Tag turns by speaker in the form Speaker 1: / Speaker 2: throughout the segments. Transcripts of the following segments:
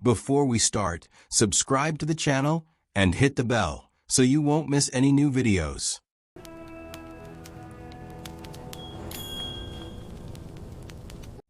Speaker 1: Before we start, subscribe to the channel and hit the bell so you won't miss any new videos.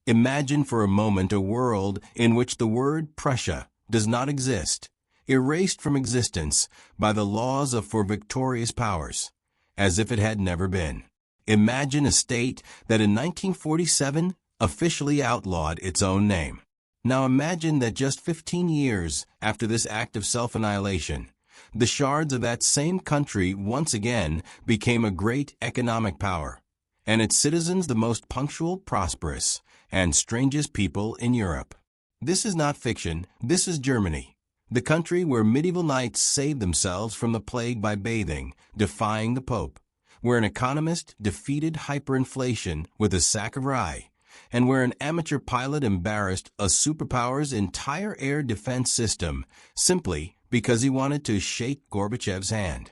Speaker 1: Imagine for a moment a world in which the word Prussia does not exist, erased from existence by the laws of four victorious powers, as if it had never been. Imagine a state that in 1947 officially outlawed its own name. Now imagine that just 15 years after this act of self-annihilation, the shards of that same country once again became a great economic power, and its citizens the most punctual, prosperous, and strangest people in Europe. This is not fiction, this is Germany, the country where medieval knights saved themselves from the plague by bathing, defying the Pope, where an economist defeated hyperinflation with a sack of rye, and where an amateur pilot embarrassed a superpower's entire air defense system simply because he wanted to shake Gorbachev's hand.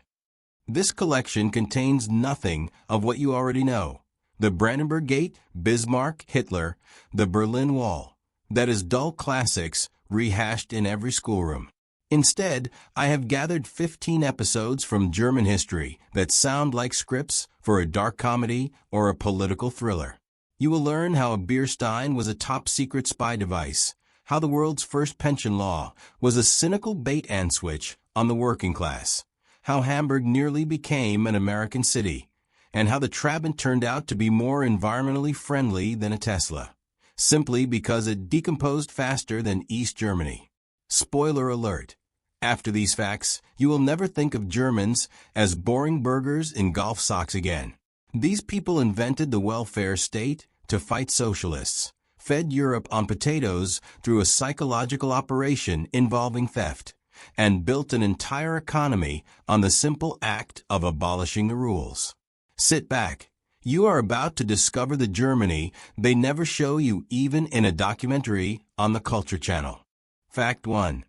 Speaker 1: This collection contains nothing of what you already know. The Brandenburg Gate, Bismarck, Hitler, the Berlin Wall. That is dull classics rehashed in every schoolroom. Instead, I have gathered 15 episodes from German history that sound like scripts for a dark comedy or a political thriller. You will learn how a beer stein was a top-secret spy device, how the world's first pension law was a cynical bait-and switch on the working class, how Hamburg nearly became an American city, and how the Trabant turned out to be more environmentally friendly than a Tesla, simply because it decomposed faster than East Germany. Spoiler alert. After these facts, you will never think of Germans as boring burghers in golf socks again. These people invented the welfare state to fight socialists, fed Europe on potatoes through a psychological operation involving theft, and built an entire economy on the simple act of abolishing the rules. Sit back. You are about to discover the Germany they never show you even in a documentary on the Culture Channel. Fact 1.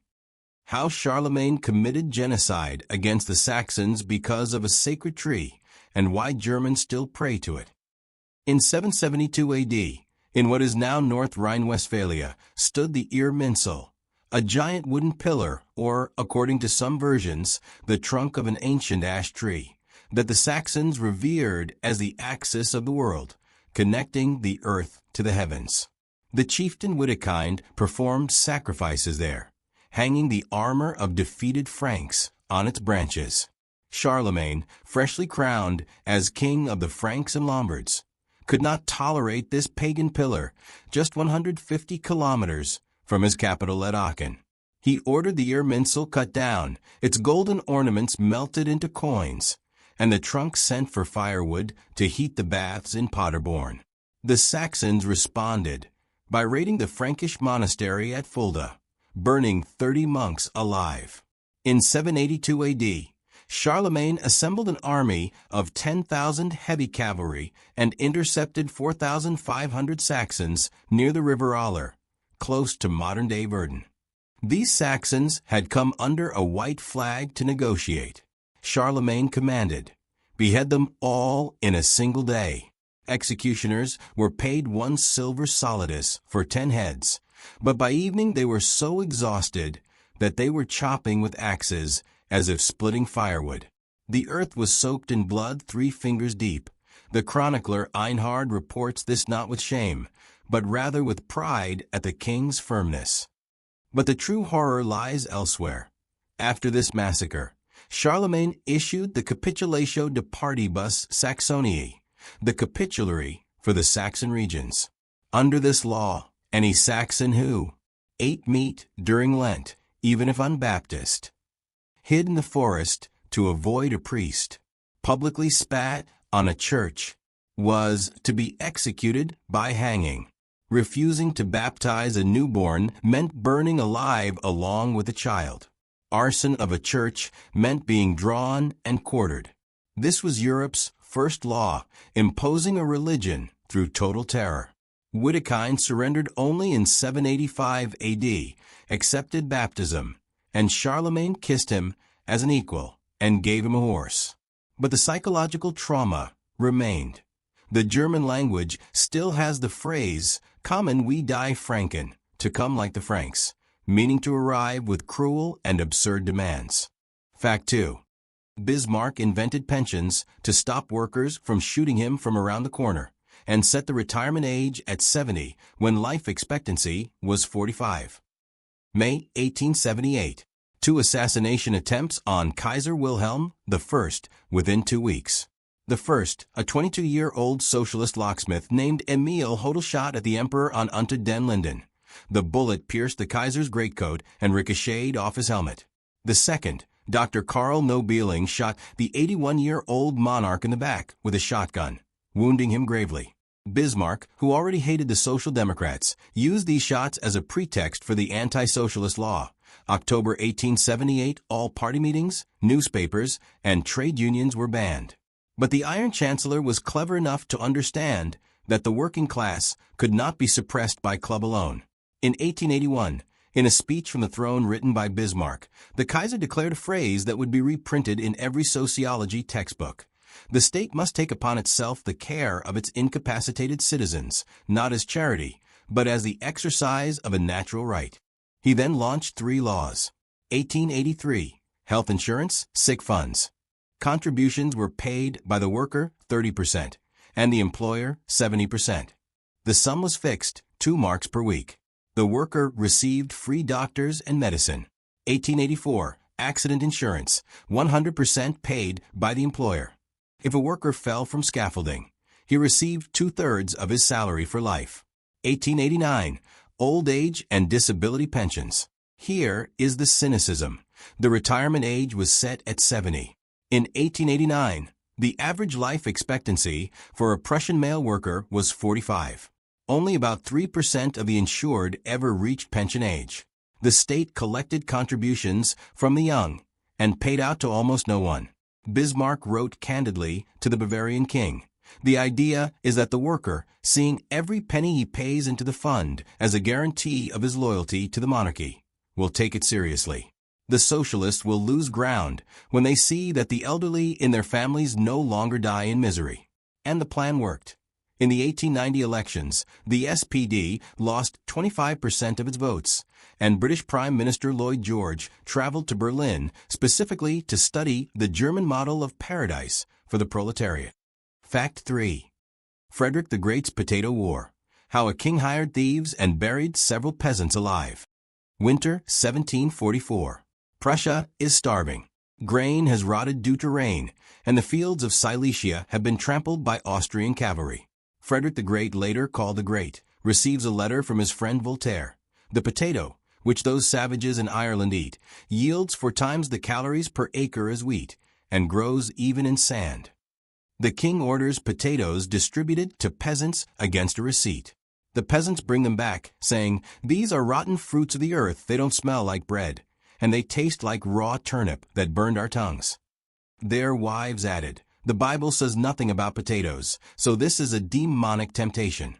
Speaker 1: How Charlemagne committed genocide against the Saxons because of a sacred tree, and why Germans still pray to it. In 772 AD, in what is now North Rhine-Westphalia, stood the Irminsul, a giant wooden pillar, or, according to some versions, the trunk of an ancient ash tree, that the Saxons revered as the axis of the world, connecting the earth to the heavens. The chieftain Widukind performed sacrifices there, hanging the armor of defeated Franks on its branches. Charlemagne, freshly crowned as king of the Franks and Lombards, could not tolerate this pagan pillar just 150 kilometers from his capital at Aachen. He ordered the Irminsul cut down, its golden ornaments melted into coins, and the trunk sent for firewood to heat the baths in Paderborn. The Saxons responded by raiding the Frankish monastery at Fulda, burning 30 monks alive. In 782 AD, Charlemagne assembled an army of 10,000 heavy cavalry and intercepted 4,500 Saxons near the river Aller, close to modern-day Verdun. These Saxons had come under a white flag to negotiate. Charlemagne commanded, "Behead them all in a single day." Executioners were paid 1 silver solidus for 10 heads, but by evening they were so exhausted that they were chopping with axes as if splitting firewood. The earth was soaked in blood 3 fingers deep. The chronicler Einhard reports this not with shame, but rather with pride at the king's firmness. But the true horror lies elsewhere. After this massacre, Charlemagne issued the Capitulatio de Partibus Saxoniae, the capitulary for the Saxon regions. Under this law, any Saxon who ate meat during Lent, even if unbaptized, hid in the forest to avoid a priest, publicly spat on a church, was to be executed by hanging. Refusing to baptize a newborn meant burning alive along with the child. Arson of a church meant being drawn and quartered. This was Europe's first law, imposing a religion through total terror. Widukind surrendered only in 785 AD, accepted baptism, and Charlemagne kissed him as an equal and gave him a horse. But the psychological trauma remained. The German language still has the phrase, "Kommen wie die Franken," to come like the Franks, meaning to arrive with cruel and absurd demands. Fact 2. Bismarck invented pensions to stop workers from shooting him from around the corner and set the retirement age at 70 when life expectancy was 45. May 1878. 2 assassination attempts on Kaiser Wilhelm I within 2 weeks. The first, a 22-year-old socialist locksmith named Emil Hodel shot at the emperor on Unter den Linden. The bullet pierced the Kaiser's greatcoat and ricocheted off his helmet. The second, Dr. Karl Nobiling shot the 81-year-old monarch in the back with a shotgun, wounding him gravely. Bismarck, who already hated the Social Democrats, used these shots as a pretext for the anti-socialist law. October 1878, all party meetings, newspapers, and trade unions were banned. But the Iron Chancellor was clever enough to understand that the working class could not be suppressed by club alone. In 1881, in a speech from the throne written by Bismarck, the Kaiser declared a phrase that would be reprinted in every sociology textbook. The state must take upon itself the care of its incapacitated citizens, not as charity, but as the exercise of a natural right. He then launched 3 laws. 1883, health insurance, sick funds. Contributions were paid by the worker 30% and the employer 70%. The sum was fixed, 2 marks per week. The worker received free doctors and medicine. 1884, accident insurance, 100% paid by the employer. If a worker fell from scaffolding, he received 2/3 of his salary for life. 1889, old age and disability pensions. Here is the cynicism. The retirement age was set at 70. In 1889, the average life expectancy for a Prussian male worker was 45. Only about 3% of the insured ever reached pension age. The state collected contributions from the young and paid out to almost no one. Bismarck wrote candidly to the Bavarian king, "The idea is that the worker, seeing every penny he pays into the fund as a guarantee of his loyalty to the monarchy, will take it seriously. The socialists will lose ground when they see that the elderly in their families no longer die in misery." And the plan worked. In the 1890 elections, the SPD lost 25% of its votes, and British Prime Minister Lloyd George traveled to Berlin specifically to study the German model of paradise for the proletariat. Fact 3. Frederick the Great's Potato War. How a king hired thieves and buried several peasants alive. Winter 1744. Prussia is starving. Grain has rotted due to rain, and the fields of Silesia have been trampled by Austrian cavalry. Frederick the Great, later called the Great, receives a letter from his friend Voltaire. The potato, which those savages in Ireland eat, yields 4 times the calories per acre as wheat, and grows even in sand. The king orders potatoes distributed to peasants against a receipt. The peasants bring them back, saying, "These are rotten fruits of the earth, they don't smell like bread, and they taste like raw turnip that burned our tongues." Their wives added, "The Bible says nothing about potatoes, so this is a demonic temptation."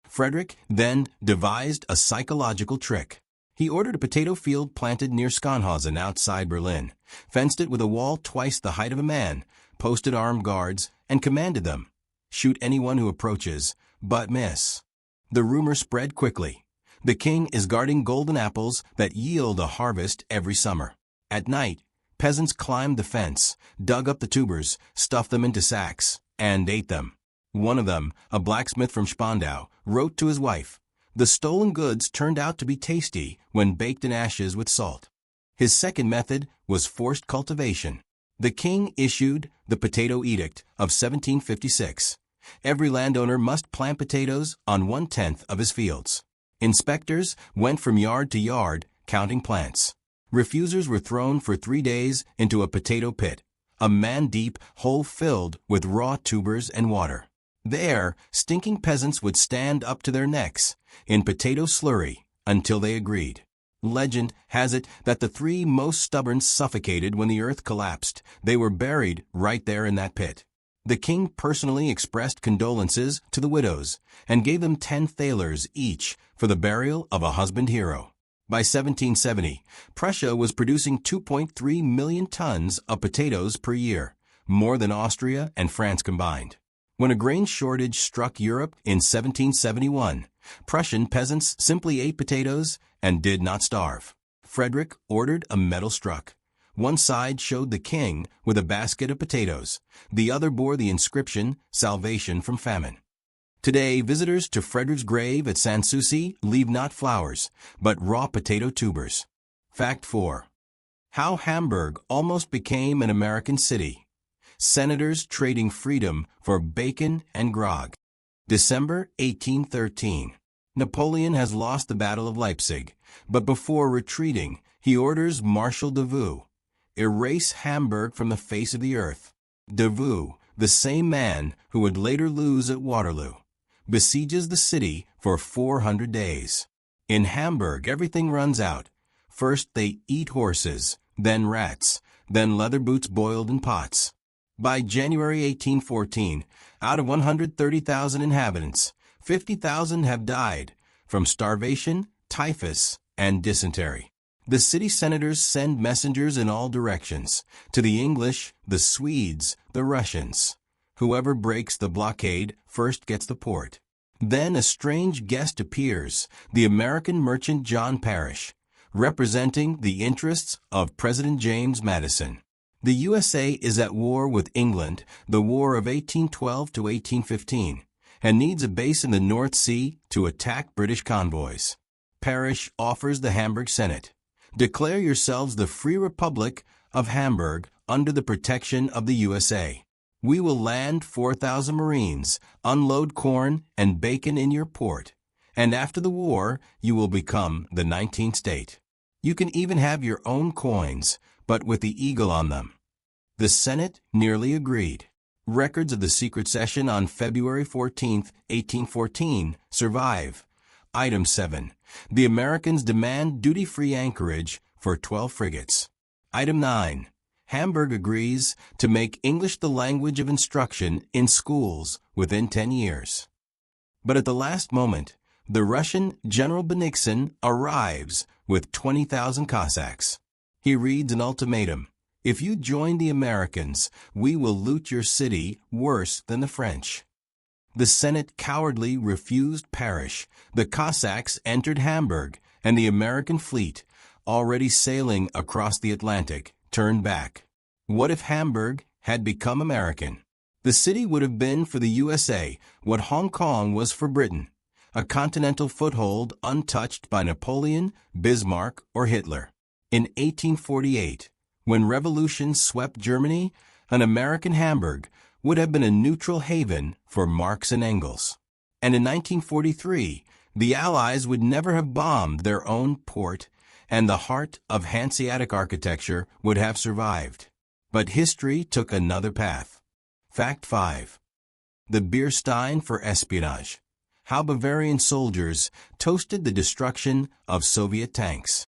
Speaker 1: Frederick then devised a psychological trick. He ordered a potato field planted near Skonhausen outside Berlin, fenced it with a wall twice the height of a man, posted armed guards, and commanded them, "Shoot anyone who approaches, but miss." The rumor spread quickly. The king is guarding golden apples that yield a harvest every summer. At night, peasants climbed the fence, dug up the tubers, stuffed them into sacks, and ate them. One of them, a blacksmith from Spandau, wrote to his wife, "The stolen goods turned out to be tasty when baked in ashes with salt." His second method was forced cultivation. The king issued the Potato Edict of 1756. Every landowner must plant potatoes on 1/10 of his fields. Inspectors went from yard to yard, counting plants. Refusers were thrown for 3 days into a potato pit, a man-deep hole filled with raw tubers and water. There, stinking peasants would stand up to their necks in potato slurry until they agreed. Legend has it that the 3 most stubborn suffocated when the earth collapsed. They were buried right there in that pit. The king personally expressed condolences to the widows and gave them 10 thalers each for the burial of a husband hero. By 1770, Prussia was producing 2.3 million tons of potatoes per year, more than Austria and France combined. When a grain shortage struck Europe in 1771, Prussian peasants simply ate potatoes and did not starve. Frederick ordered a medal struck. One side showed the king with a basket of potatoes. The other bore the inscription, "Salvation from Famine." Today, visitors to Frederick's grave at Sanssouci leave not flowers, but raw potato tubers. Fact 4. How Hamburg almost became an American city. Senators trading freedom for bacon and grog. December 1813. Napoleon has lost the Battle of Leipzig, but before retreating, he orders Marshal Davout, "Erase Hamburg from the face of the earth." Davout, the same man who would later lose at Waterloo, besieges the city for 400 days. In Hamburg, everything runs out. First they eat horses, then rats, then leather boots boiled in pots. By January 1814, out of 130,000 inhabitants, 50,000 have died from starvation, typhus, and dysentery. The city senators send messengers in all directions, to the English, the Swedes, the Russians. Whoever breaks the blockade first gets the port. Then a strange guest appears, the American merchant John Parrish, representing the interests of President James Madison. The USA is at war with England, the War of 1812 to 1815, and needs a base in the North Sea to attack British convoys. Parrish offers the Hamburg Senate, "Declare yourselves the Free Republic of Hamburg under the protection of the USA. We will land 4,000 Marines, unload corn and bacon in your port, and after the war, you will become the 19th state. You can even have your own coins, but with the eagle on them." The Senate nearly agreed. Records of the secret session on February 14, 1814, survive. Item 7. The Americans demand duty-free anchorage for 12 frigates. Item 9. Hamburg agrees to make English the language of instruction in schools within 10 years. But at the last moment, the Russian General Bennigsen arrives with 20,000 Cossacks. He reads an ultimatum: "If you join the Americans, we will loot your city worse than the French." The Senate cowardly refused Parrish. The Cossacks entered Hamburg, and the American fleet, already sailing across the Atlantic, turned back. What if Hamburg had become American? The city would have been for the USA what Hong Kong was for Britain, a continental foothold untouched by Napoleon, Bismarck, or Hitler. In 1848, when revolution swept Germany, an American Hamburg would have been a neutral haven for Marx and Engels. And in 1943, the Allies would never have bombed their own port, and the heart of Hanseatic architecture would have survived. But history took another path. Fact 5. The beer stein for espionage. How Bavarian soldiers toasted the destruction of Soviet tanks.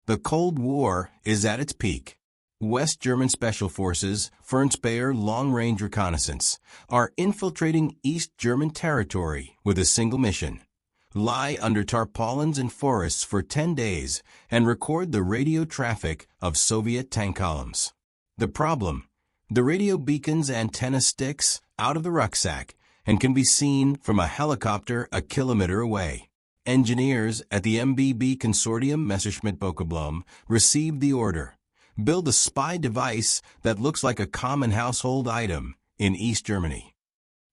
Speaker 1: The Cold War is at its peak. West German Special Forces, Fernspeyr long-range reconnaissance, are infiltrating East German territory with a single mission: lie under tarpaulins and forests for 10 days and record the radio traffic of Soviet tank columns. The problem: the radio beacon's antenna sticks out of the rucksack and can be seen from a helicopter a kilometer away. Engineers at the MBB consortium Messerschmitt Bokeblom received the order: build a spy device that looks like a common household item in East Germany.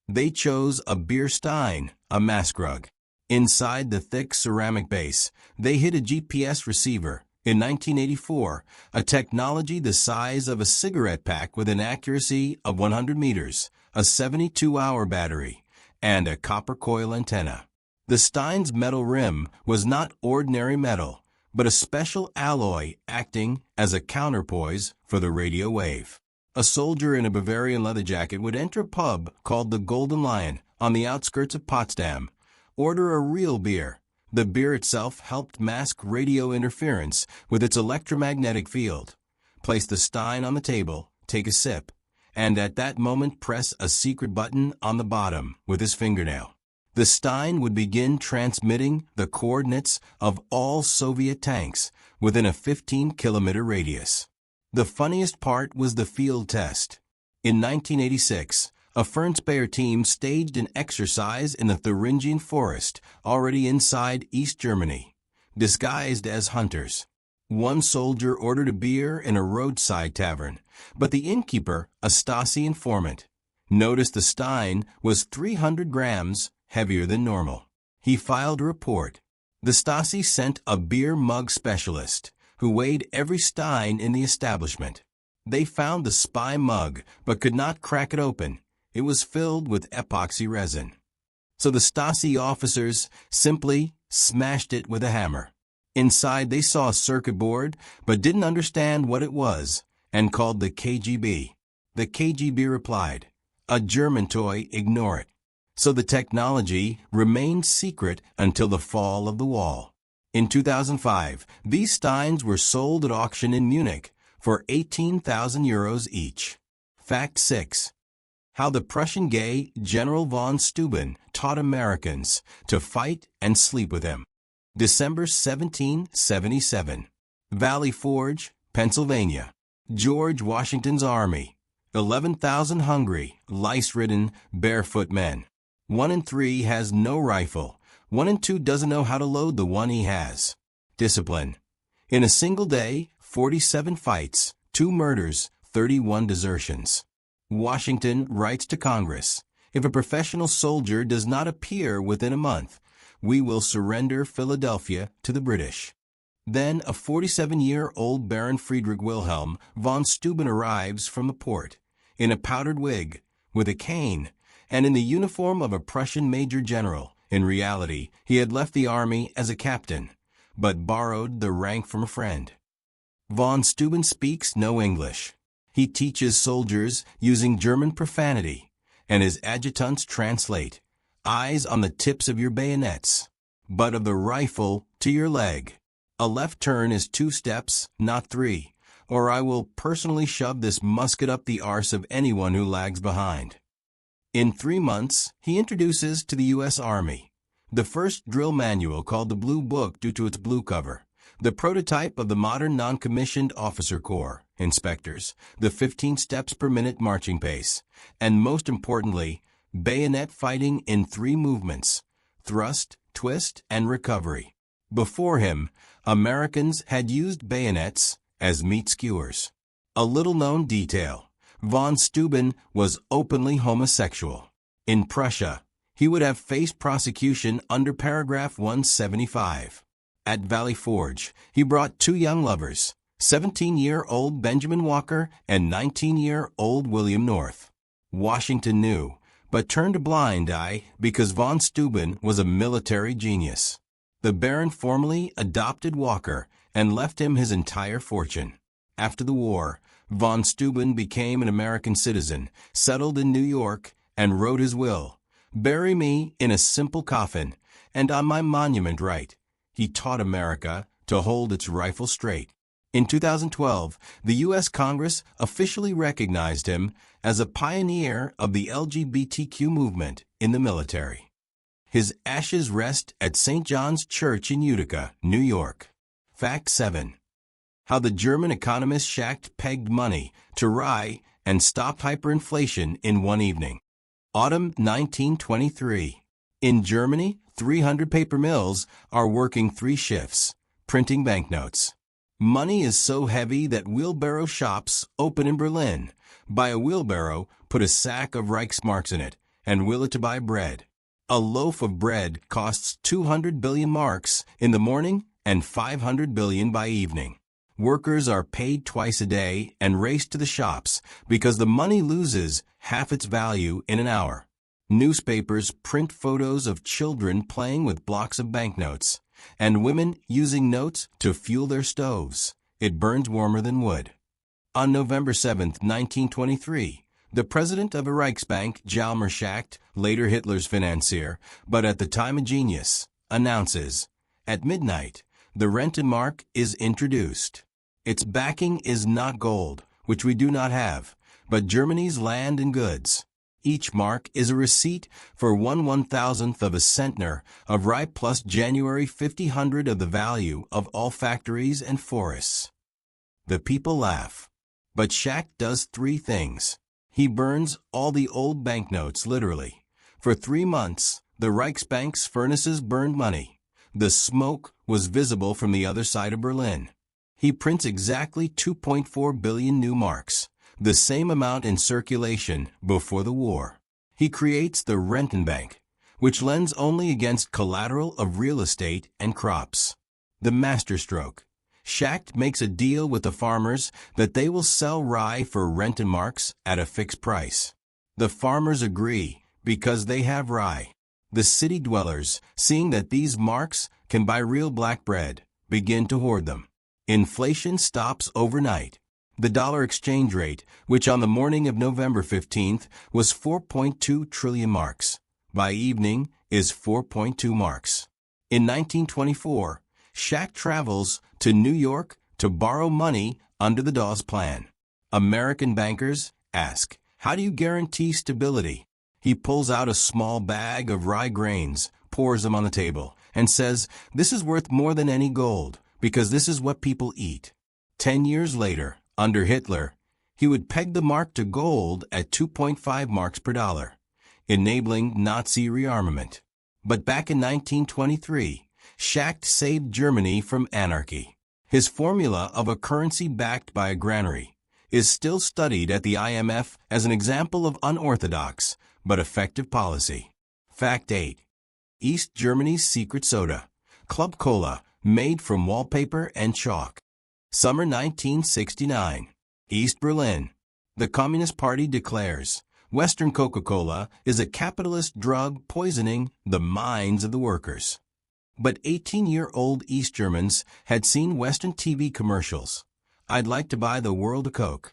Speaker 1: They chose a beer stein, a mask rug. Inside the thick ceramic base, they hid a GPS receiver. In 1984, a technology the size of a cigarette pack with an accuracy of 100 meters, a 72-hour battery, and a copper coil antenna. The Stein's metal rim was not ordinary metal, but a special alloy acting as a counterpoise for the radio wave. A soldier in a Bavarian leather jacket would enter a pub called the Golden Lion on the outskirts of Potsdam, order a real beer. The beer itself helped mask radio interference with its electromagnetic field. Place the stein on the table, take a sip, and at that moment press a secret button on the bottom with his fingernail. The stein would begin transmitting the coordinates of all Soviet tanks within a 15-kilometer radius. The funniest part was the field test. In 1986, A Fernspeyer team staged an exercise in the Thuringian forest, already inside East Germany, disguised as hunters. One soldier ordered a beer in a roadside tavern, but the innkeeper, a Stasi informant, noticed the stein was 300 grams heavier than normal. He filed a report. The Stasi sent a beer mug specialist, who weighed every stein in the establishment. They found the spy mug, but could not crack it open. It was filled with epoxy resin. So the Stasi officers simply smashed it with a hammer. Inside they saw a circuit board, but didn't understand what it was, and called the KGB. The KGB replied, "A German toy, ignore it." So the technology remained secret until the fall of the wall. In 2005, these steins were sold at auction in Munich for 18,000 euros each. Fact 6. How the Prussian gay General von Steuben taught Americans to fight and sleep with him. December 1777. Valley Forge, Pennsylvania. George Washington's army. 11,000 hungry, lice-ridden, barefoot men. 1 in 3 has no rifle. 1 in 2 doesn't know how to load the one he has. Discipline. In a single day, 47 fights, 2 murders, 31 desertions. Washington writes to Congress, "If a professional soldier does not appear within a month, we will surrender Philadelphia to the British." Then a 47-year-old Baron Friedrich Wilhelm von Steuben arrives from the port, in a powdered wig, with a cane, and in the uniform of a Prussian major general. In reality, he had left the army as a captain, but borrowed the rank from a friend. Von Steuben speaks no English. He teaches soldiers using German profanity, and his adjutants translate, "Eyes on the tips of your bayonets, butt of the rifle to your leg. A left turn is 2 steps, not 3, or I will personally shove this musket up the arse of anyone who lags behind." In 3 months, he introduces to the U.S. Army the first drill manual called the Blue Book due to its blue cover, the prototype of the modern non-commissioned officer corps, inspectors, the 15 steps per minute marching pace, and most importantly, bayonet fighting in 3 movements: thrust, twist, and recovery. Before him, Americans had used bayonets as meat skewers. A little-known detail: von Steuben was openly homosexual. In Prussia, he would have faced prosecution under paragraph 175. At Valley Forge, he brought 2 young lovers, 17-year-old Benjamin Walker and 19-year-old William North. Washington knew, but turned a blind eye because von Steuben was a military genius. The Baron formally adopted Walker and left him his entire fortune. After the war, von Steuben became an American citizen, settled in New York, and wrote his will, "Bury me in a simple coffin, and on my monument write, 'He taught America to hold its rifle straight.'" In 2012, the U.S. Congress officially recognized him as a pioneer of the LGBTQ movement in the military. His ashes rest at St. John's Church in Utica, New York. Fact 7. How the German economist Schacht pegged money to rye and stopped hyperinflation in one evening. Autumn 1923. In Germany, 300 paper mills are working 3 shifts, printing banknotes. Money is so heavy that wheelbarrow shops open in Berlin. Buy a wheelbarrow, put a sack of Reichsmarks in it, and will it to buy bread. A loaf of bread costs 200 billion marks in the morning and 500 billion by evening. Workers are paid twice a day and race to the shops because the money loses half its value in an hour. Newspapers print photos of children playing with blocks of banknotes, and women using notes to fuel their stoves. It burns warmer than wood. On November 7, 1923, the president of a Reichsbank, Hjalmar Schacht, later Hitler's financier, but at the time a genius, announces, "At midnight, the Rentenmark is introduced. Its backing is not gold, which we do not have, but Germany's land and goods. Each mark is a receipt for 1/1000th of a centner of rye plus January 50/100 of the value of all factories and forests." The people laugh. But Schacht does 3 things. He burns all the old banknotes, literally. For 3 months, the Reichsbank's furnaces burned money. The smoke was visible from the other side of Berlin. He prints exactly 2.4 billion new marks, the same amount in circulation before the war. He creates the Rentenbank, which lends only against collateral of real estate and crops. The masterstroke. Schacht makes a deal with the farmers that they will sell rye for Rentenmarks at a fixed price. The farmers agree because they have rye. The city dwellers, seeing that these marks can buy real black bread, begin to hoard them. Inflation stops overnight. The dollar exchange rate, which on the morning of November 15th was 4.2 trillion marks, by evening is 4.2 marks. In 1924, Schacht travels to New York to borrow money under the Dawes Plan. American bankers ask, "How do you guarantee stability?" He pulls out a small bag of rye grains, pours them on the table, and says, "This is worth more than any gold, because this is what people eat." 10 years later, under Hitler, he would peg the mark to gold at 2.5 marks per dollar, enabling Nazi rearmament. But back in 1923, Schacht saved Germany from anarchy. His formula of a currency backed by a granary is still studied at the IMF as an example of unorthodox but effective policy. Fact 8. East Germany's secret soda, Club Cola, made from wallpaper and chalk. Summer 1969. East Berlin. The Communist Party declares Western Coca-Cola is a capitalist drug poisoning the minds of the workers. But 18-year-old East Germans had seen Western TV commercials. "I'd like to buy the world of Coke."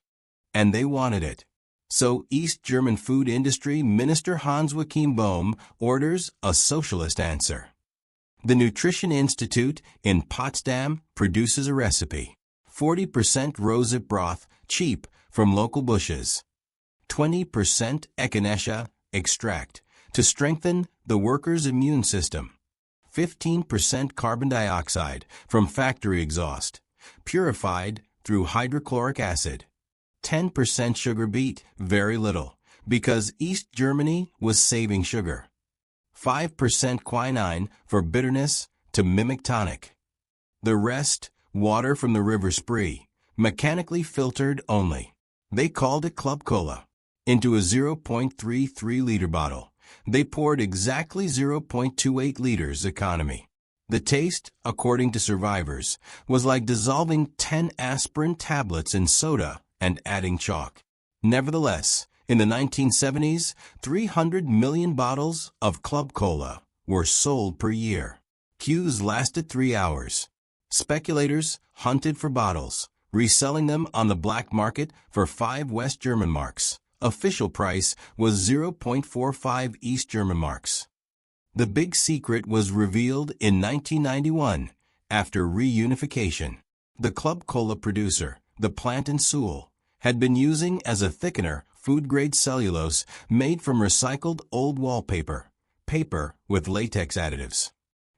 Speaker 1: And they wanted it. So East German food industry minister Hans Joachim Bohm orders a socialist answer. The Nutrition Institute in Potsdam produces a recipe. 40% rosehip broth, cheap, from local bushes. 20% echinacea extract, to strengthen the worker's immune system. 15% carbon dioxide from factory exhaust, purified through hydrochloric acid. 10% sugar beet, very little, because East Germany was saving sugar. 5% quinine for bitterness to mimic tonic. The rest, water from the River Spree, mechanically filtered only. They called it Club Cola. Into a 0.33-liter bottle, they poured exactly 0.28 liters economy. The taste, according to survivors, was like dissolving 10 aspirin tablets in soda and adding chalk. Nevertheless, in the 1970s, 300 million bottles of Club Cola were sold per year. Queues lasted 3 hours. Speculators hunted for bottles, reselling them on the black market for 5 West German marks. Official price was 0.45 East German marks. The big secret was revealed in 1991 after reunification. The Club Cola producer, the plant in Sewell, had been using as a thickener food-grade cellulose made from recycled old wallpaper, paper with latex additives.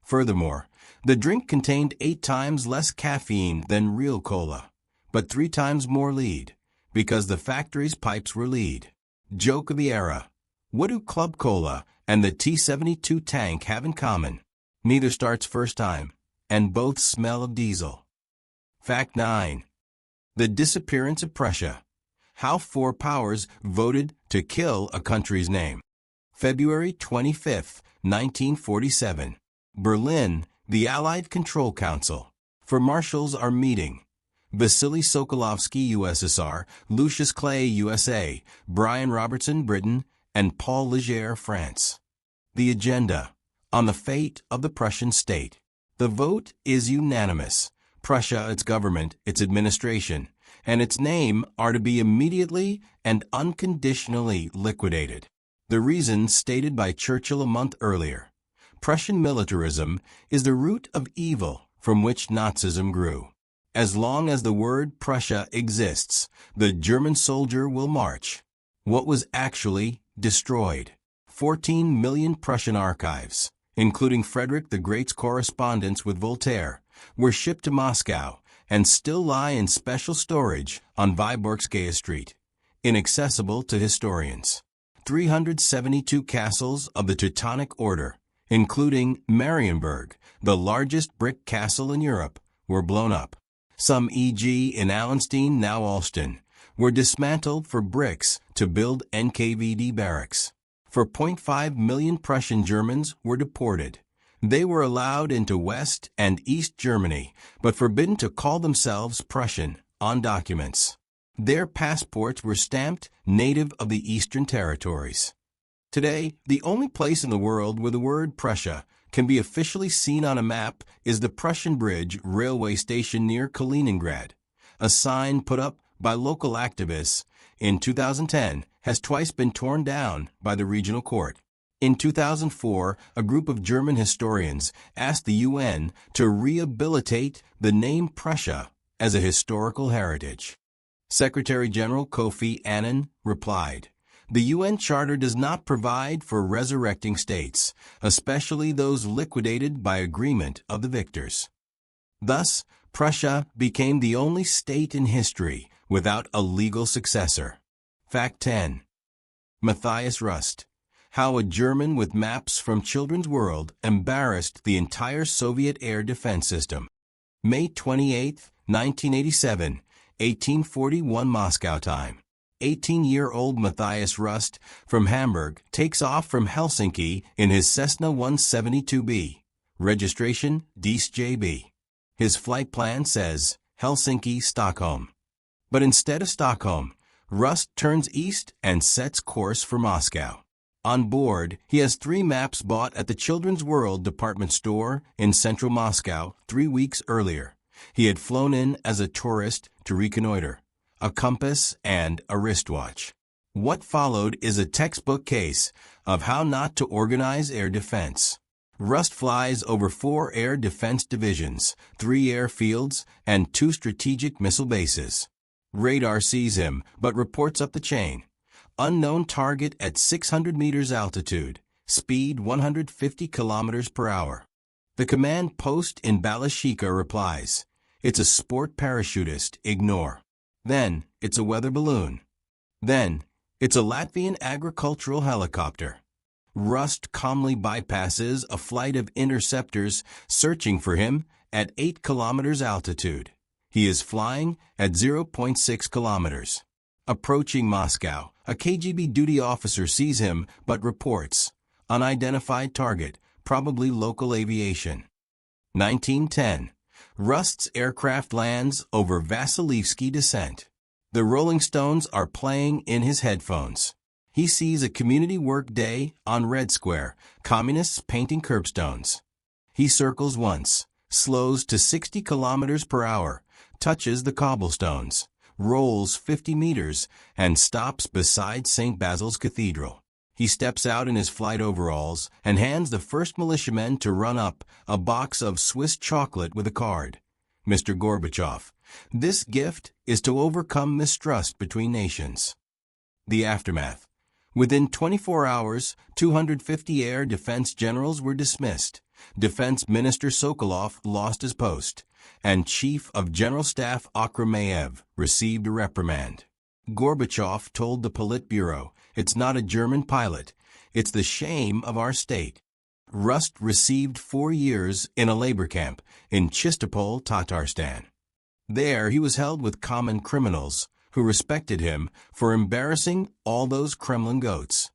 Speaker 1: Furthermore, the drink contained 8 times less caffeine than real cola, but 3 times more lead, because the factory's pipes were lead. Joke of the era. What do Club Cola and the T-72 tank have in common? Neither starts first time, and both smell of diesel. Fact 9. The disappearance of Prussia. How 4 powers voted to kill a country's name. February 25, 1947. Berlin, the Allied Control Council. For marshals are meeting. Vasily Sokolovsky, USSR, Lucius Clay, USA, Brian Robertson, Britain, and Paul Leger, France. The agenda. On the fate of the Prussian state. The vote is unanimous. Prussia, its government, its administration, and its name are to be immediately and unconditionally liquidated. The reasons stated by Churchill a month earlier. Prussian militarism is the root of evil from which Nazism grew. As long as the word Prussia exists, the German soldier will march. What was actually destroyed? 14 million Prussian archives, including Frederick the Great's correspondence with Voltaire, were shipped to Moscow and still lie in special storage on Vyborgskaya Street. inaccessible to historians. 372 castles of the Teutonic Order, including Marienburg, the largest brick castle in Europe, were blown up. Some, e.g. in Allenstein, now Alston, were dismantled for bricks to build NKVD barracks. 4.5 million Prussian Germans were deported. They were allowed into West and East Germany, but forbidden to call themselves Prussian on documents. Their passports were stamped native of the Eastern Territories. Today, the only place in the world where the word Prussia can be officially seen on a map is the Prussian Bridge railway station near Kaliningrad. A sign put up by local activists in 2010 has twice been torn down by the regional court. In 2004, a group of German historians asked the UN to rehabilitate the name Prussia as a historical heritage. Secretary General Kofi Annan replied, "The UN Charter does not provide for resurrecting states, especially those liquidated by agreement of the victors." Thus, Prussia became the only state in history without a legal successor. Fact 10. Matthias Rust. How a German with maps from Children's World embarrassed the entire Soviet air defense system. May 28, 1987, 1841 Moscow time. 18-year-old Matthias Rust from Hamburg takes off from Helsinki in his Cessna 172B. Registration DSJB. His flight plan says Helsinki-Stockholm. But instead of Stockholm, Rust turns east and sets course for Moscow. On board, he has 3 maps bought at the Children's World department store in central Moscow 3 weeks earlier. He had flown in as a tourist to reconnoiter, a compass, and a wristwatch. What followed is a textbook case of how not to organize air defense. Rust flies over 4 air defense divisions, 3 airfields, and 2 strategic missile bases. Radar sees him, but reports up the chain. Unknown target at 600 meters altitude, speed 150 kilometers per hour. The command post in Balashika replies, "It's a sport parachutist, ignore." Then, it's a weather balloon. Then, it's a Latvian agricultural helicopter. Rust calmly bypasses a flight of interceptors searching for him at 8 kilometers altitude. He is flying at 0.6 kilometers. Approaching Moscow, a KGB duty officer sees him but reports, "Unidentified target, probably local aviation." 1910. Rust's aircraft lands over Vasilivsky Descent. The Rolling Stones are playing in his headphones. He sees a community work day on Red Square, communists painting curbstones. He circles once, slows to 60 kilometers per hour, touches the cobblestones, rolls 50 meters, and stops beside St. Basil's Cathedral. He steps out in his flight overalls and hands the first militiamen to run up a box of Swiss chocolate with a card. "Mr. Gorbachev, this gift is to overcome mistrust between nations." The aftermath. Within 24 hours, 250 air defense generals were dismissed. Defense Minister Sokolov lost his post, and Chief of General Staff Akhrameyev received a reprimand. Gorbachev told the Politburo, "It's not a German pilot, it's the shame of our state." Rust received 4 years in a labor camp in Chistopol, Tatarstan. There he was held with common criminals who respected him for embarrassing all those Kremlin goats.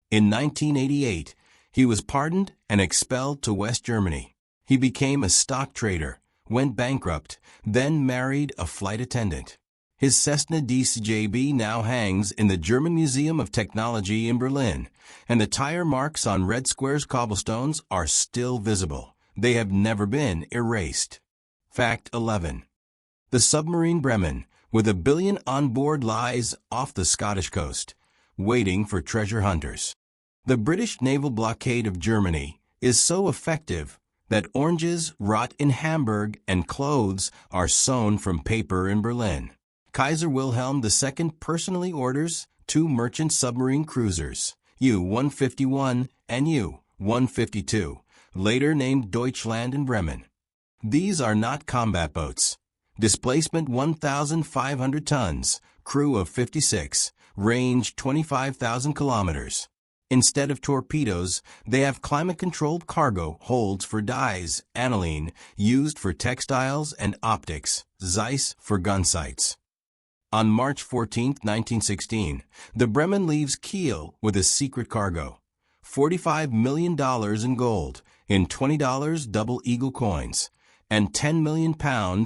Speaker 1: In 1988, he was pardoned and expelled to West Germany. He became a stock trader, went bankrupt, then married a flight attendant. His Cessna DSJB now hangs in the German Museum of Technology in Berlin, and the tire marks on Red Square's cobblestones are still visible. They have never been erased. Fact 11. The submarine Bremen, with $1 billion on board, lies off the Scottish coast, waiting for treasure hunters. The British naval blockade of Germany is so effective that oranges rot in Hamburg and clothes are sewn from paper in Berlin. Kaiser Wilhelm II personally orders 2 merchant submarine cruisers, U-151 and U-152, later named Deutschland and Bremen. These are not combat boats. Displacement 1,500 tons, crew of 56, range 25,000 kilometers. Instead of torpedoes, they have climate-controlled cargo holds for dyes, aniline, used for textiles, and optics, Zeiss for gun sights. On March 14, 1916, the Bremen leaves Kiel with a secret cargo, $45 million in gold, in $20 double eagle coins, and £10 million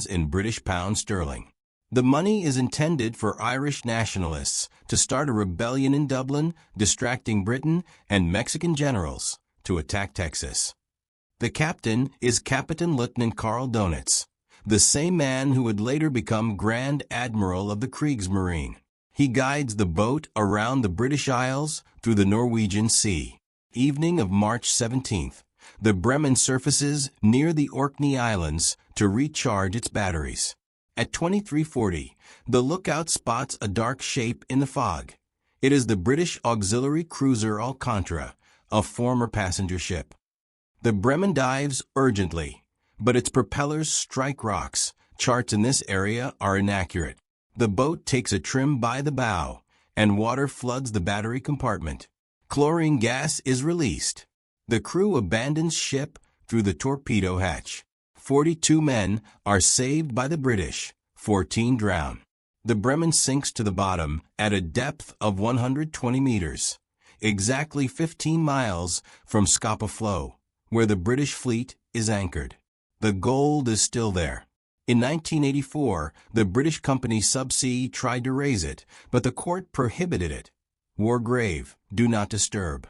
Speaker 1: in British pounds sterling. The money is intended for Irish nationalists to start a rebellion in Dublin, distracting Britain and Mexican generals to attack Texas. The captain is Captain Lieutenant Karl Donitz, the same man who would later become Grand Admiral of the Kriegsmarine. He guides the boat around the British Isles through the Norwegian Sea. Evening of March 17th, the Bremen surfaces near the Orkney Islands to recharge its batteries. At 23:40, the lookout spots a dark shape in the fog. It is the British auxiliary cruiser Alcantara, a former passenger ship. The Bremen dives urgently, but its propellers strike rocks. Charts in this area are inaccurate. The boat takes a trim by the bow, and water floods the battery compartment. Chlorine gas is released. The crew abandons ship through the torpedo hatch. 42 men are saved by the British, 14 drown. The Bremen sinks to the bottom at a depth of 120 meters, exactly 15 miles from Scapa Flow, where the British fleet is anchored. The gold is still there. In 1984, the British company Subsea tried to raise it, but the court prohibited it. War grave, do not disturb.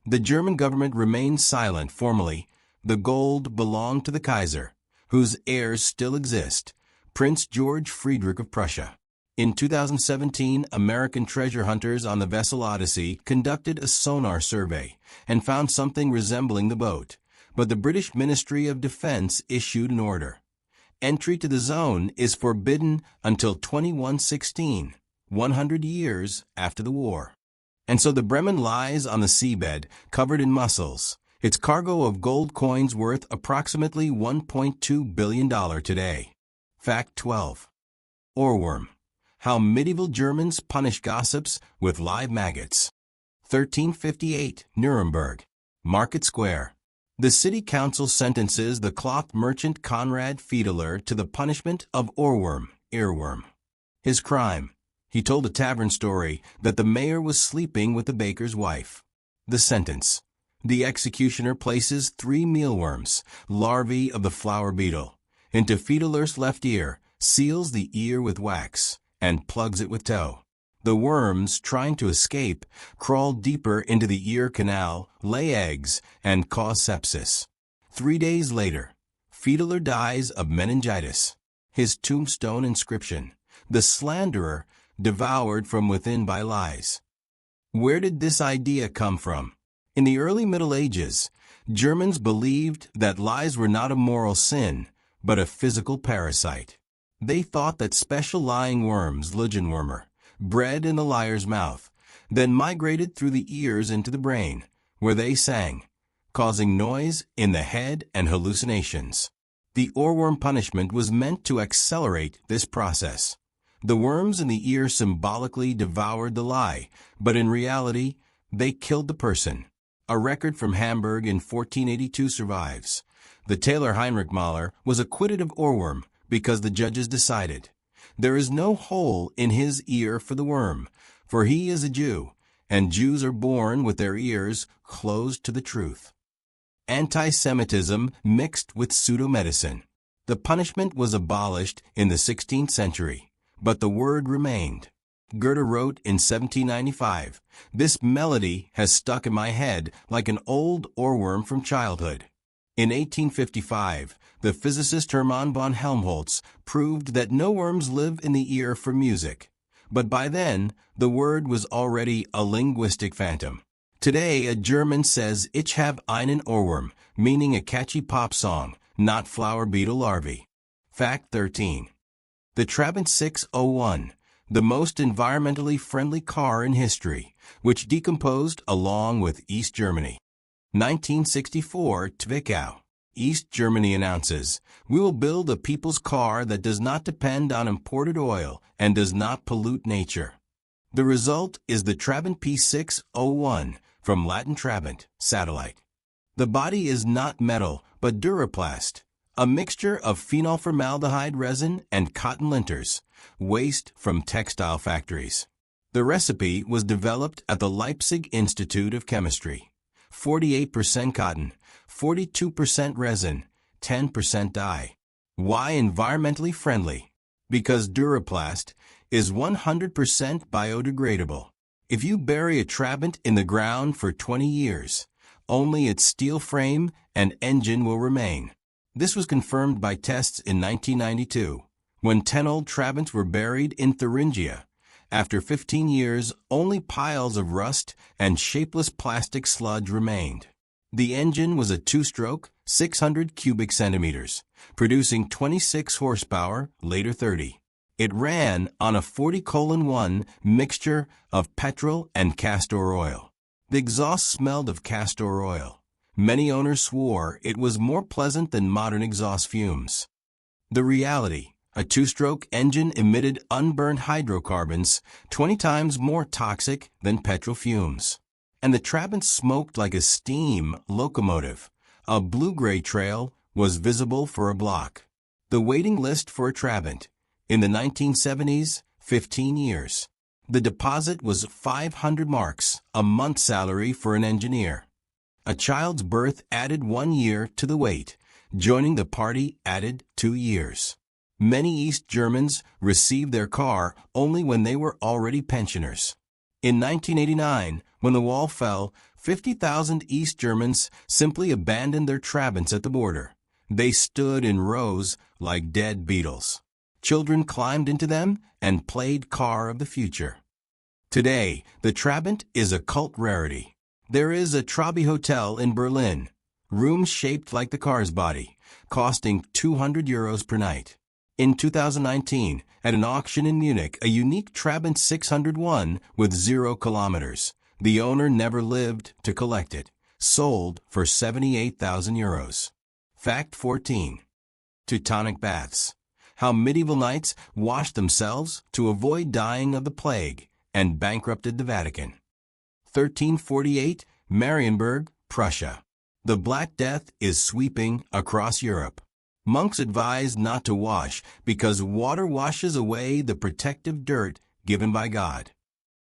Speaker 1: The German government remained silent formally. The gold belonged to the Kaiser, whose heirs still exist, Prince George Friedrich of Prussia. In 2017, American treasure hunters on the vessel Odyssey conducted a sonar survey and found something resembling the boat, but the British Ministry of Defense issued an order. Entry to the zone is forbidden until 2116, 100 years after the war. And so the Bremen lies on the seabed, covered in mussels, its cargo of gold coins worth approximately $1.2 billion today. Fact 12. Ohrwurm. How medieval Germans punish gossips with live maggots. 1358, Nuremberg. Market Square. The city council sentences the cloth merchant Conrad Fiedler to the punishment of Ohrwurm, earworm. His crime: he told a tavern story that the mayor was sleeping with the baker's wife. The sentence: the executioner places 3 mealworms, larvae of the flower beetle, into Fiedler's left ear, seals the ear with wax, and plugs it with tow. The worms, trying to escape, crawl deeper into the ear canal, lay eggs, and cause sepsis. 3 days later, Fiedler dies of meningitis. His tombstone inscription: the slanderer, devoured from within by lies. Where did this idea come from? In the early Middle Ages, Germans believed that lies were not a moral sin, but a physical parasite. They thought that special lying worms, Legenwürmer, bred in the liar's mouth, then migrated through the ears into the brain, where they sang, causing noise in the head and hallucinations. The Ohrwurm punishment was meant to accelerate this process. The worms in the ear symbolically devoured the lie, but in reality, they killed the person. A record from Hamburg in 1482 survives. The tailor Heinrich Mahler was acquitted of Ohrwurm because the judges decided, there is no hole in his ear for the worm, for he is a Jew, and Jews are born with their ears closed to the truth. Anti-Semitism mixed with pseudo-medicine. The punishment was abolished in the 16th century, but the word remained. Goethe wrote in 1795, "This melody has stuck in my head like an old ohrwurm from childhood." In 1855, the physicist Hermann von Helmholtz proved that no worms live in the ear for music. But by then, the word was already a linguistic phantom. Today, a German says "Ich habe einen Ohrwurm," meaning a catchy pop song, not flower beetle larvae. Fact 13. The Trabant 601, the most environmentally friendly car in history, which decomposed along with East Germany. 1964, Zwickau. East Germany announces, "We will build a people's car that does not depend on imported oil and does not pollute nature." The result is the Trabant P601, from Latin Trabant, satellite. The body is not metal, but duraplast, a mixture of phenol-formaldehyde resin and cotton linters, waste from textile factories. The recipe was developed at the Leipzig Institute of Chemistry. 48% cotton, 42% resin, 10% dye. Why environmentally friendly? Because duraplast is 100% biodegradable. If you bury a Trabant in the ground for 20 years, only its steel frame and engine will remain. This was confirmed by tests in 1992, when 10 old Trabants were buried in Thuringia. After 15 years, only piles of rust and shapeless plastic sludge remained. The engine was a two-stroke, 600 cubic centimeters, producing 26 horsepower, later 30. It ran on a 40:1 mixture of petrol and castor oil. The exhaust smelled of castor oil. Many owners swore it was more pleasant than modern exhaust fumes. The reality: a two-stroke engine emitted unburned hydrocarbons 20 times more toxic than petrol fumes. And the Trabant smoked like a steam locomotive. A blue-gray trail was visible for a block. The waiting list for a Trabant: in the 1970s, 15 years. The deposit was 500 marks, a month's salary for an engineer. A child's birth added 1 year to the wait. Joining the party added 2 years. Many East Germans received their car only when they were already pensioners. In 1989, when the wall fell, 50,000 East Germans simply abandoned their Trabants at the border. They stood in rows like dead beetles. Children climbed into them and played car of the future. Today, the Trabant is a cult rarity. There is a Trabi Hotel in Berlin, rooms shaped like the car's body, costing €200 per night. In 2019, at an auction in Munich, a unique Trabant 601 with 0 kilometers. The owner never lived to collect it. Sold for €78,000. Fact 14. Teutonic baths. How medieval knights washed themselves to avoid dying of the plague and bankrupted the Vatican. 1348, Marienburg, Prussia. The Black Death is sweeping across Europe. Monks advised not to wash because water washes away the protective dirt given by God.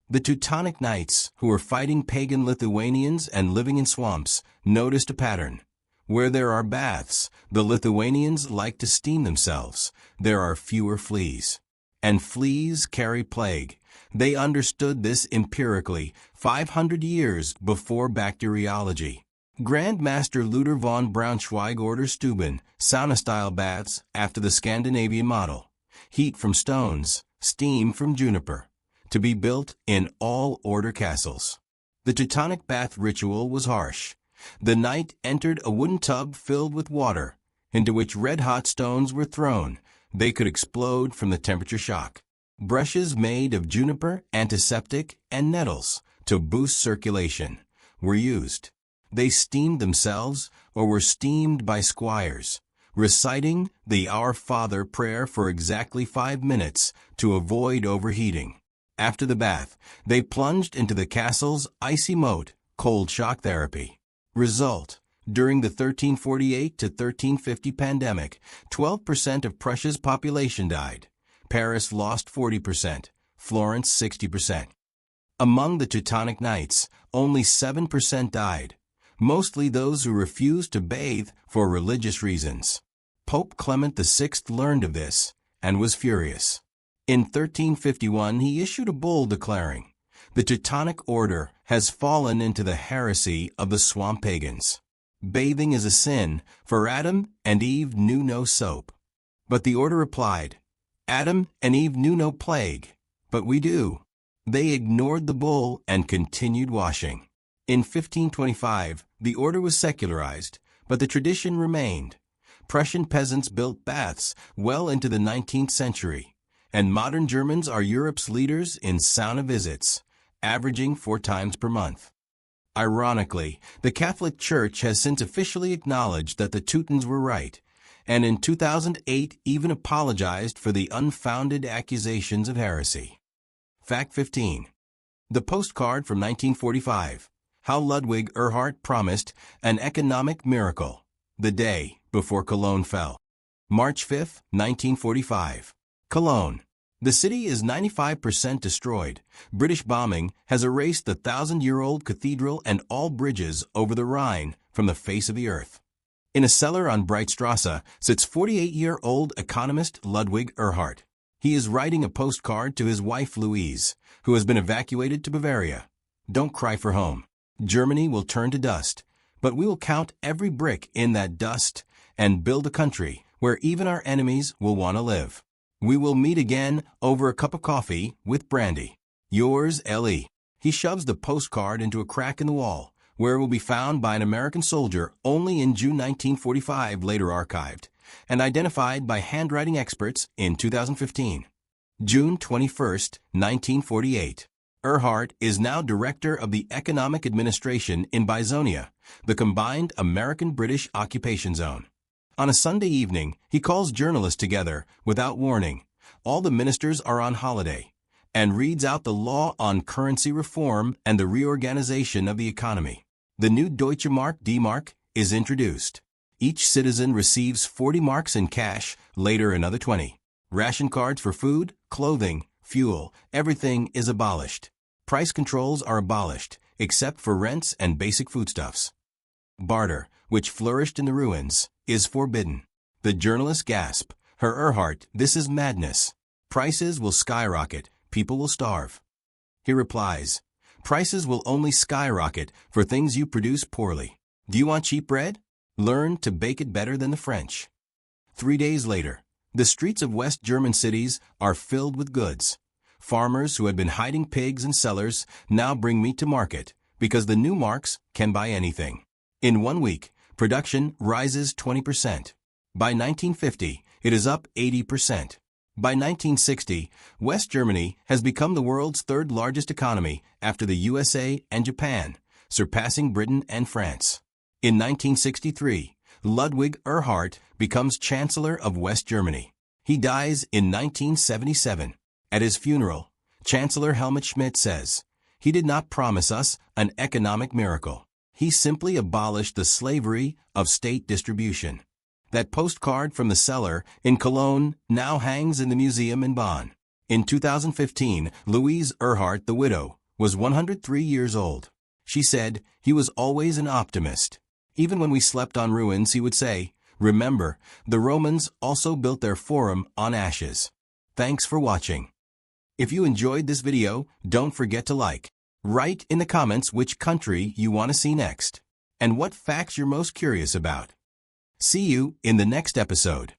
Speaker 1: The Teutonic Knights, who were fighting pagan Lithuanians and living in swamps, noticed a pattern. Where there are baths, the Lithuanians like to steam themselves. There are fewer fleas. And fleas carry plague. They understood this empirically 500 years before bacteriology. Grand Master Luther von Braunschweig orders Stuben, sauna-style baths after the Scandinavian model. Heat from stones, steam from juniper. To be built in all order castles. The Teutonic bath ritual was harsh. The knight entered a wooden tub filled with water, into which red-hot stones were thrown. They could explode from the temperature shock. Brushes made of juniper, antiseptic, and nettles to boost circulation were used. They steamed themselves or were steamed by squires, reciting the Our Father prayer for exactly 5 minutes to avoid overheating. After the bath, they plunged into the castle's icy moat, cold shock therapy. Result: during the 1348 to 1350 pandemic, 12% of Prussia's population died. Paris lost 40%, Florence 60%. Among the Teutonic Knights, only 7% died, mostly those who refused to bathe for religious reasons. Pope Clement VI learned of this and was furious. In 1351, he issued a bull declaring, "The Teutonic Order has fallen into the heresy of the swamp pagans. Bathing is a sin, for Adam and Eve knew no soap." But the order replied, "Adam and Eve knew no plague, but we do." They ignored the bull and continued washing. In 1525, the order was secularized, but the tradition remained. Prussian peasants built baths well into the 19th century, and modern Germans are Europe's leaders in sauna visits, averaging 4 times per month. Ironically, the Catholic Church has since officially acknowledged that the Teutons were right, and in 2008 even apologized for the unfounded accusations of heresy. Fact 15. The postcard from 1945. How Ludwig Erhard promised an economic miracle the day before Cologne fell. March 5, 1945. Cologne. The city is 95% destroyed. British bombing has erased the 1,000-year-old cathedral and all bridges over the Rhine from the face of the earth. In a cellar on Breitstrasse sits 48-year-old economist Ludwig Erhard. He is writing a postcard to his wife Louise, who has been evacuated to Bavaria. Don't cry for home. Germany will turn to dust, but we will count every brick in that dust and build a country where even our enemies will want to live. We will meet again over a cup of coffee with brandy. Yours, L.E. He shoves the postcard into a crack in the wall, where it will be found by an American soldier only in June 1945, later archived, and identified by handwriting experts in 2015. June 21, 1948. Erhard is now director of the Economic Administration in Bizonia, the combined American-British occupation zone. On a Sunday evening, he calls journalists together without warning. All the ministers are on holiday, and reads out the law on currency reform and the reorganization of the economy. The new Deutsche Mark D-Mark is introduced. Each citizen receives 40 marks in cash, later another 20. Ration cards for food, clothing, fuel, everything is abolished. Price controls are abolished, except for rents and basic foodstuffs. Barter, which flourished in the ruins, is forbidden. The journalists gasp, Herr Erhard, this is madness. Prices will skyrocket, people will starve. He replies, prices will only skyrocket for things you produce poorly. Do you want cheap bread? Learn to bake it better than the French. 3 days later, the streets of West German cities are filled with goods. Farmers who had been hiding pigs in cellars now bring meat to market because the new marks can buy anything. In 1 week, production rises 20%. By 1950, it is up 80%. By 1960, West Germany has become the world's third largest economy after the USA and Japan, surpassing Britain and France. In 1963, Ludwig Erhard becomes Chancellor of West Germany. He dies in 1977. At his funeral, Chancellor Helmut Schmidt says, he did not promise us an economic miracle. He simply abolished the slavery of state distribution. That postcard from the cellar in Cologne now hangs in the museum in Bonn. In 2015, Louise Erhard, the widow, was 103 years old. She said, he was always an optimist. Even when we slept on ruins, he would say, remember, the Romans also built their forum on ashes. Thanks for watching. If you enjoyed this video, don't forget to like. Write in the comments which country you want to see next, and what facts you're most curious about. See you in the next episode.